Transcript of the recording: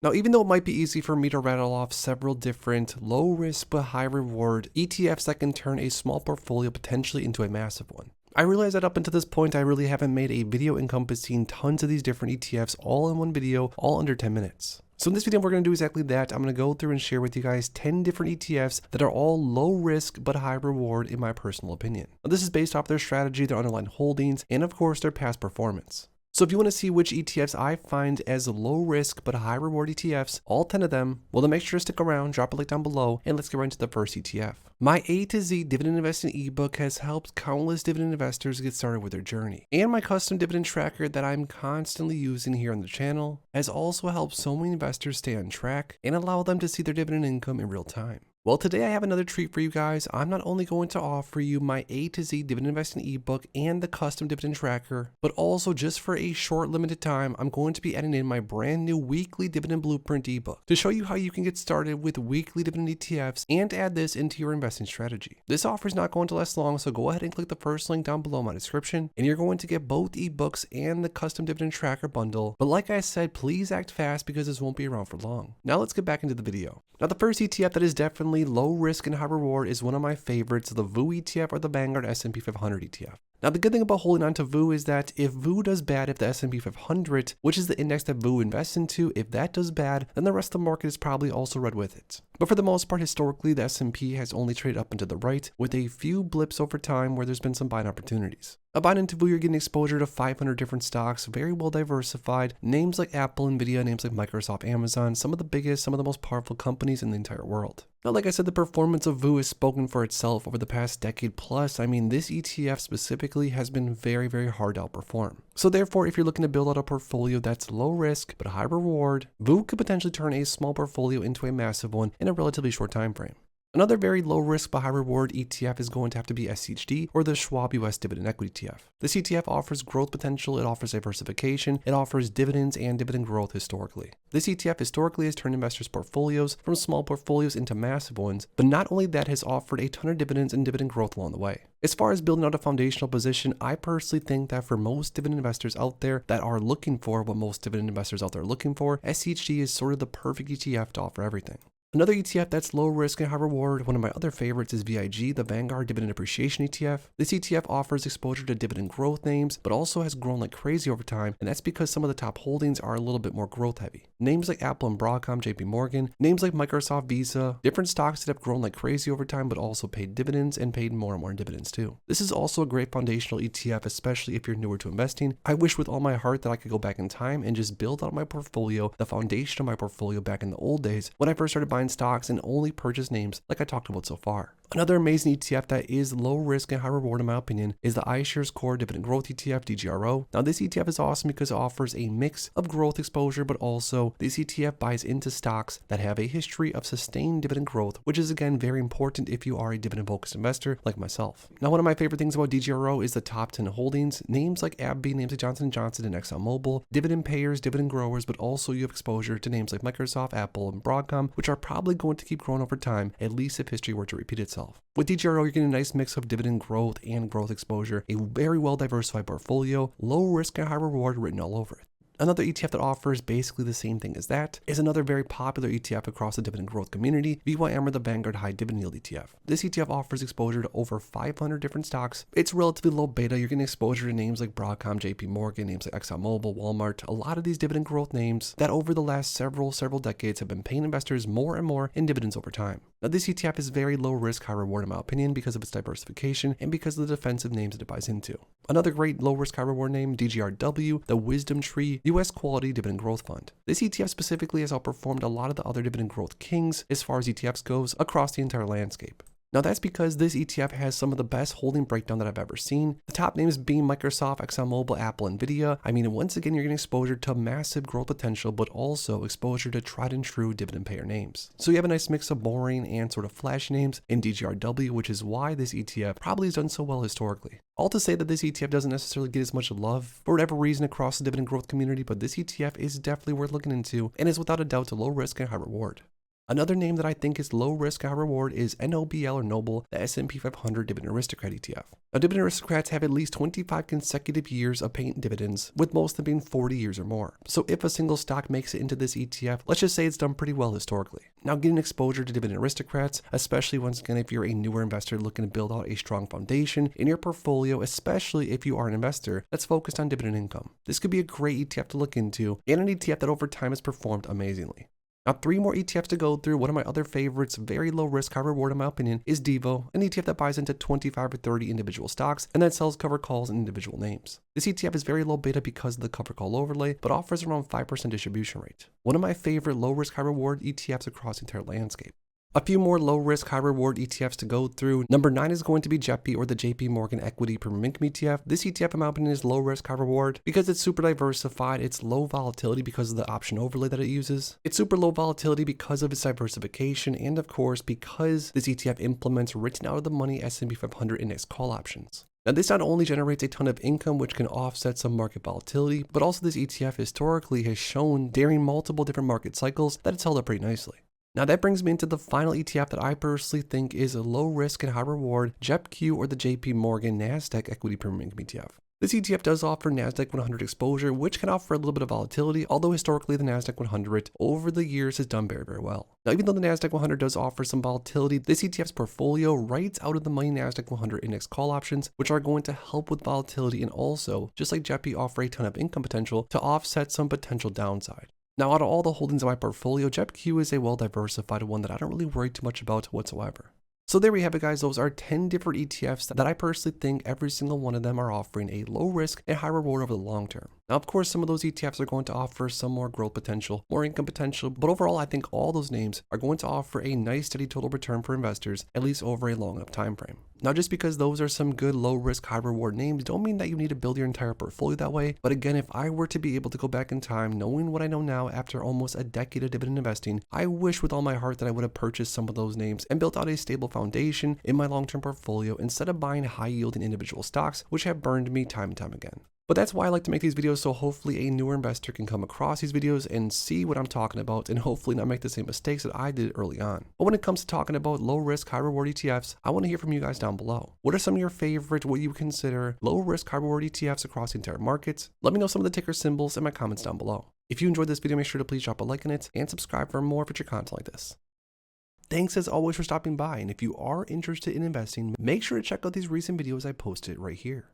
Now, even though it might be easy for me to rattle off several different low risk but high reward ETFs that can turn a small portfolio potentially into a massive one, I realize that up until this point, I really haven't made a video encompassing tons of these different ETFs all in one video, all under 10 minutes. So in this video, we're going to do exactly that. I'm going to go through and share with you guys 10 different ETFs that are all low risk but high reward in my personal opinion. Now, this is based off their strategy, their underlying holdings, and of course their past performance. So if you want to see which ETFs I find as low risk but high reward ETFs, all 10 of them, well then make sure to stick around, drop a link down below, and let's get right into the first ETF. My A to Z dividend investing ebook has helped countless dividend investors get started with their journey. And my custom dividend tracker that I'm constantly using here on the channel has also helped so many investors stay on track and allow them to see their dividend income in real time. Well, today I have another treat for you guys. I'm not only going to offer you my A to Z dividend investing ebook and the custom dividend tracker, but also just for a short limited time, I'm going to be adding in my brand new weekly dividend blueprint ebook to show you how you can get started with weekly dividend ETFs and add this into your investing strategy. This offer is not going to last long, so go ahead and click the first link down below in my description, and you're going to get both ebooks and the custom dividend tracker bundle. But like I said, please act fast because this won't be around for long. Now let's get back into the video. Now the first ETF that is definitely low risk and high reward is one of my favorites, the VU ETF or the Vanguard S&P 500 ETF. Now the good thing about holding on to VU is that if VU does bad, if the S&P 500, which is the index that VU invests into, if that does bad, then the rest of the market is probably also red with it. But for the most part, historically, the S&P has only traded up and to the right, with a few blips over time where there's been some buying opportunities. Now buying into VU, you're getting exposure to 500 different stocks, very well diversified, names like Apple, Nvidia, names like Microsoft, Amazon, some of the biggest, some of the most powerful companies in the entire world. Now, like I said, the performance of VU has spoken for itself over the past decade plus. I mean, this ETF specifically has been very, very hard to outperform. So therefore, if you're looking to build out a portfolio that's low risk but high reward, VU could potentially turn a small portfolio into a massive one in a relatively short time frame. Another very low risk but high reward ETF is going to have to be SCHD or the Schwab US Dividend Equity ETF. This ETF offers growth potential, it offers diversification, it offers dividends and dividend growth historically. This ETF historically has turned investors' portfolios from small portfolios into massive ones, but not only that, has offered a ton of dividends and dividend growth along the way. As far as building out a foundational position, I personally think that for most dividend investors out there that are looking for what most dividend investors out there are looking for, SCHD is sort of the perfect ETF to offer everything. Another ETF that's low risk and high reward, one of my other favorites, is VIG, the Vanguard Dividend Appreciation ETF. This ETF offers exposure to dividend growth names, but also has grown like crazy over time, and that's because some of the top holdings are a little bit more growth heavy. Names like Apple and Broadcom, JPMorgan, names like Microsoft, Visa, different stocks that have grown like crazy over time, but also paid dividends and paid more and more in dividends too. This is also a great foundational ETF, especially if you're newer to investing. I wish with all my heart that I could go back in time and just build out my portfolio, the foundation of my portfolio back in the old days when I first started buying stocks and only purchase names like I talked about so far. Another amazing ETF that is low risk and high reward in my opinion is the iShares Core Dividend Growth ETF, DGRO. Now this ETF is awesome because it offers a mix of growth exposure, but also this ETF buys into stocks that have a history of sustained dividend growth, which is again very important if you are a dividend focused investor like myself. Now one of my favorite things about DGRO is the top 10 holdings, names like AbbVie, names like Johnson & Johnson and ExxonMobil, dividend payers, dividend growers, but also you have exposure to names like Microsoft, Apple, and Broadcom, which are probably going to keep growing over time, at least if history were to repeat itself. With DGRO, you're getting a nice mix of dividend growth and growth exposure, a very well diversified portfolio, low risk and high reward written all over it. Another ETF that offers basically the same thing as that is another very popular ETF across the dividend growth community, VYM or the Vanguard High Dividend Yield ETF. This ETF offers exposure to over 500 different stocks. It's relatively low beta. You're getting exposure to names like Broadcom, JPMorgan, names like ExxonMobil, Walmart, a lot of these dividend growth names that over the last several decades have been paying investors more and more in dividends over time. Now this ETF is very low risk, high reward in my opinion because of its diversification and because of the defensive names that it buys into. Another great low risk, high reward name, DGRW, the Wisdom Tree US Quality Dividend Growth Fund. This ETF specifically has outperformed a lot of the other dividend growth kings as far as ETFs goes across the entire landscape. Now that's because this ETF has some of the best holding breakdown that I've ever seen. The top names being Microsoft, ExxonMobil, Apple, Nvidia. I mean, once again, you're getting exposure to massive growth potential, but also exposure to tried and true dividend payer names. So you have a nice mix of boring and sort of flashy names in DGRW, which is why this ETF probably has done so well historically. All to say that this ETF doesn't necessarily get as much love for whatever reason across the dividend growth community, but this ETF is definitely worth looking into and is without a doubt a low risk and high reward. Another name that I think is low risk, high reward is NOBL or Noble, the S&P 500 Dividend Aristocrat ETF. Now, Dividend Aristocrats have at least 25 consecutive years of paying dividends, with most of them being 40 years or more. So if a single stock makes it into this ETF, let's just say it's done pretty well historically. Now, getting exposure to Dividend Aristocrats, especially once again if you're a newer investor looking to build out a strong foundation in your portfolio, especially if you are an investor that's focused on dividend income. This could be a great ETF to look into, and an ETF that over time has performed amazingly. Now, 3 more ETFs to go through. One of my other favorites, very low risk, high reward in my opinion, is Devo, an ETF that buys into 25 or 30 individual stocks and then sells cover calls in individual names. This ETF is very low beta because of the cover call overlay, but offers around 5% distribution rate. One of my favorite low risk, high reward ETFs across the entire landscape. A few more low risk, high reward ETFs to go through. Number 9 is going to be JEPI, or the JPMorgan Equity Premium Income ETF. This ETF, in my opinion, is low risk, high reward because it's super diversified. It's low volatility because of the option overlay that it uses. It's super low volatility because of its diversification, and of course, because this ETF implements written out of the money S&P 500 index call options. Now, this not only generates a ton of income, which can offset some market volatility, but also this ETF historically has shown during multiple different market cycles that it's held up pretty nicely. Now that brings me into the final ETF that I personally think is a low risk and high reward, JEPQ, or the JPMorgan Nasdaq Equity Premium Income ETF. This ETF does offer Nasdaq 100 exposure, which can offer a little bit of volatility, although historically the Nasdaq 100 over the years has done very, very well. Now, even though the Nasdaq 100 does offer some volatility, this ETF's portfolio writes out of the money Nasdaq 100 index call options, which are going to help with volatility and also, just like JEPI, offer a ton of income potential to offset some potential downside. Now, out of all the holdings in my portfolio, JEPQ is a well-diversified one that I don't really worry too much about whatsoever. So there we have it, guys. Those are 10 different ETFs that I personally think every single one of them are offering a low risk and high reward over the long term. Now, of course, some of those ETFs are going to offer some more growth potential, more income potential, but overall, I think all those names are going to offer a nice steady total return for investors, at least over a long enough time frame. Now, just because those are some good low risk, high reward names don't mean that you need to build your entire portfolio that way. But again, if I were to be able to go back in time, knowing what I know now after almost a decade of dividend investing, I wish with all my heart that I would have purchased some of those names and built out a stable foundation in my long-term portfolio instead of buying high yielding individual stocks, which have burned me time and time again. But that's why I like to make these videos, so hopefully a newer investor can come across these videos and see what I'm talking about and hopefully not make the same mistakes that I did early on. But when it comes to talking about low risk, high reward ETFs, I want to hear from you guys down below. What are some of your favorite, what you consider low risk, high reward ETFs across the entire markets? Let me know some of the ticker symbols in my comments down below. If you enjoyed this video, make sure to please drop a like on it and subscribe for more future content like this. Thanks as always for stopping by, and if you are interested in investing, make sure to check out these recent videos I posted right here.